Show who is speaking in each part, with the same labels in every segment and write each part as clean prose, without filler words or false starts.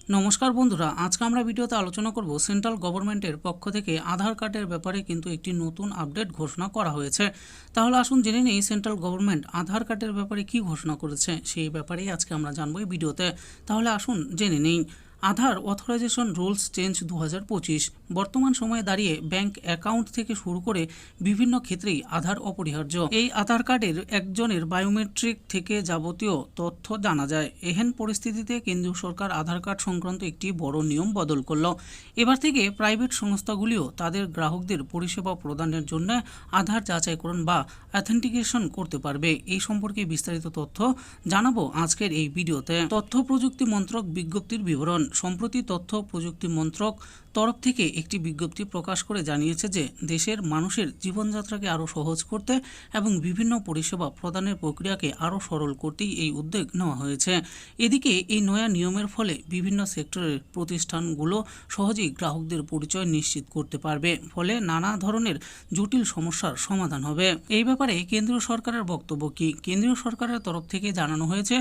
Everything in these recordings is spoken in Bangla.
Speaker 1: নমস্কার বন্ধুরা, আজকে আমরা ভিডিওতে আলোচনা করব সেন্ট্রাল গভর্নমেন্টের পক্ষ থেকে আধার কার্ডের ব্যাপারে কিন্তু একটি নতুন আপডেট ঘোষণা করা হয়েছে। তাহলে আসুন জেনে নিই সেন্ট্রাল গভর্নমেন্ট আধার কার্ডের ব্যাপারে কি ঘোষণা করেছে, সেই ব্যাপারেই আজকে আমরা জানবো এই ভিডিওতে। তাহলে আসুন জেনে নিই। আধার অথরাইজেশন রুলস চেঞ্জ 2025। বর্তমান সময়ে দাঁড়িয়ে ব্যাংক অ্যাকাউন্ট থেকে শুরু করে বিভিন্ন ক্ষেত্রেই আধার অপরিহার্য। এই আধার কার্ডের একজনের বায়োমেট্রিক থেকে যাবতীয় তথ্য জানা যায়। এহেন পরিস্থিতিতে কেন্দ্রীয় সরকার আধার কার্ড সংক্রান্ত একটি বড় নিয়ম বদল করল। এবার থেকে প্রাইভেট সংস্থাগুলিও তাদের গ্রাহকদের পরিষেবা প্রদানের জন্য আধার যাচাইকরণ বা অথেন্টিকেশন করতে পারবে। এই সম্পর্কে বিস্তারিত তথ্য জানাবো আজকের এই ভিডিওতে। তথ্য প্রযুক্তি মন্ত্রক বিজ্ঞপ্তির বিবরণ। সম্প্রতি তথ্য প্রযুক্তি মন্ত্রক তরফ থেকে একটি বিজ্ঞপ্তি প্রকাশ করে জানিয়েছে যে দেশের মানুষের জীবনযাত্রাকে আরও সহজ করতে এবং বিভিন্ন পরিষেবা প্রদানের প্রক্রিয়াকে আরও সরল করতেই এই উদ্যোগ নেওয়া হয়েছে। এদিকে এই নয়া নিয়মের ফলে বিভিন্ন সেক্টরের প্রতিষ্ঠানগুলো সহজেই গ্রাহকদের পরিচয় নিশ্চিত করতে পারবে, ফলে নানা ধরনের জটিল সমস্যার সমাধান হবে। এই ব্যাপারে কেন্দ্রীয় সরকারের বক্তব্য কি? কেন্দ্রীয় সরকারের তরফ থেকে জানানো হয়েছে,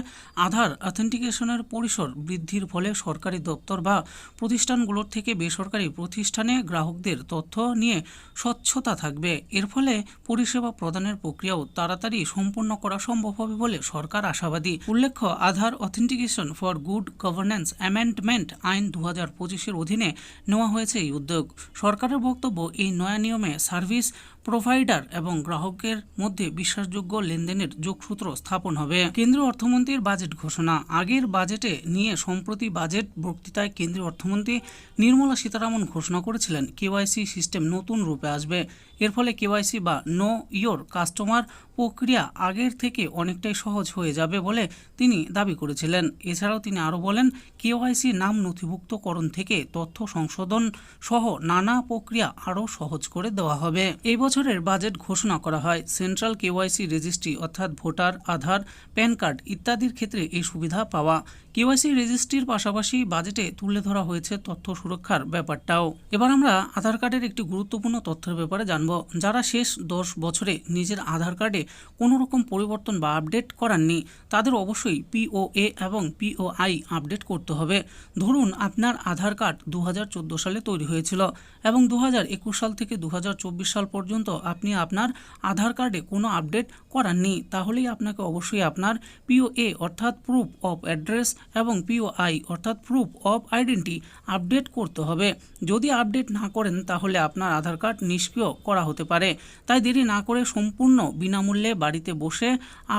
Speaker 1: আধার অথেন্টিকেশনের পরিসর বৃদ্ধির ফলে সরকারি দপ্তর বা প্রতিষ্ঠানগুলোর থেকে বেসরকারি প্রতিষ্ঠানে গ্রাহকদের তথ্য নিয়ে স্বচ্ছতা থাকবে। এর ফলে পরিষেবা প্রদানের প্রক্রিয়াও তাড়াতাড়ি সম্পন্ন করা সম্ভব হবে বলে সরকার আশাবাদী। উল্লেখ্য, Aadhaar authentication for good governance amendment আইন 2025-এর অধীনে নেওয়া হয়েছে এই উদ্যোগ। সরকারের বক্তব্য, এই নয়া নিয়মে সার্ভিস প্রোভাইডার এবং গ্রাহকের মধ্যে বিশ্বাসযোগ্য লেনদেনের যোগসূত্র স্থাপন হবে। কেন্দ্রীয় অর্থমন্ত্রীর বাজেট ঘোষণা। আগের বাজেটে নিয়ে সম্প্রতি বাজেট বক্তৃতায় কেন্দ্রীয় অর্থমন্ত্রী নির্মলা সীতারামন ঘোষণা করেছিলেন, কেওয়াইসি সিস্টেম নতুন রূপে আসবে। এর ফলে কেওয়াইসি বা নো ইয়োর কাস্টমার প্রক্রিয়া আগের থেকে অনেকটাই সহজ হয়ে যাবে বলে তিনি দাবি করেছিলেন। এছাড়াও তিনি আরও বলেন, কেওয়াইসি নাম নথিভুক্তকরণ থেকে তথ্য সংশোধন সহ নানা প্রক্রিয়া আরও সহজ করে দেওয়া হবে। এই বছরের বাজেট ঘোষণা করা হয় সেন্ট্রাল কেওয়াইসি রেজিস্ট্রি অর্থাৎ ভোটার, আধার, প্যান কার্ড ইত্যাদির ক্ষেত্রে এই সুবিধা পাওয়া। কেওয়াইসি রেজিস্ট্রির পাশাপাশি বাজেটে তুলে ধরা হয়েছে তথ্য সুরক্ষার ব্যাপারটাও। এবার আমরা আধার কার্ডের একটি গুরুত্বপূর্ণ তথ্যের ব্যাপারে জানব। যারা শেষ 10 বছরে নিজের আধার কার্ডে কোনো রকম পরিবর্তন বা আপডেট করাননি, তাদের অবশ্যই পিওএ এবং পিওআই আপডেট করতে হবে। ধরুন আপনার আধার কার্ড 2014 সালে তৈরি হয়েছিল এবং 2021 সাল থেকে 2024 সাল পর্যন্ত আপনি আপনার আধার কার্ডে কোনো আপডেট করাননি, তাহলেই আপনাকে অবশ্যই আপনার পিওএ অর্থাৎ প্রুফ অফ অ্যাড্রেস এবং পিওআই অর্থাৎ প্রুফ অফ আইডেন্টি আপডেট করতে হবে। যদি আপডেট না করেন তাহলে আপনার আধার কার্ড নিষ্ক্রিয় করা হতে পারে। তাই দেরি না করে সম্পূর্ণ বিনামূল্যে বাড়িতে বসে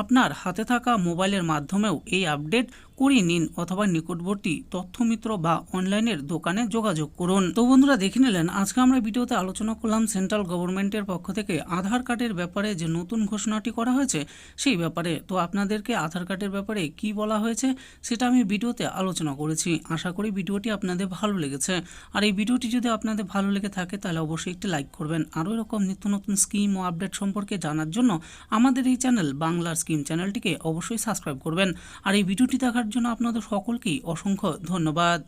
Speaker 1: আপনার হাতে থাকা মোবাইলের মাধ্যমেও এই আপডেট করিয়ে নিন অথবা নিকটবর্তী তথ্যমিত্র বা অনলাইনের দোকানে যোগাযোগ করুন। তো বন্ধুরা, দেখে নিলেন আজকে আমরা ভিডিওতে আলোচনা করলাম সেন্ট্রাল গভর্নমেন্টের পক্ষ থেকে আধার কার্ডের ব্যাপারে যে নতুন ঘোষণাটি করা হয়েছে সেই ব্যাপারে। তো আপনাদেরকে আধার কার্ডের ব্যাপারে কি বলা হয়েছে সেটা আমি ভিডিওতে আলোচনা করেছি। আশা করি ভিডিওটি আপনাদের ভালো লেগেছে। আর এই ভিডিওটি যদি আপনাদের ভালো লেগে থাকে তাহলে অবশ্যই একটি লাইক করবেন। আরও এরকম নিত্য নতুন স্কিম ও আপডেট সম্পর্কে জানার জন্য আমাদের এই চ্যানেল বাংলার স্কিম চ্যানেলটিকে অবশ্যই সাবস্ক্রাইব করবেন। আর এই ভিডিওটি দেখার জন্য আপনাদের সকলকেই অসংখ্য ধন্যবাদ।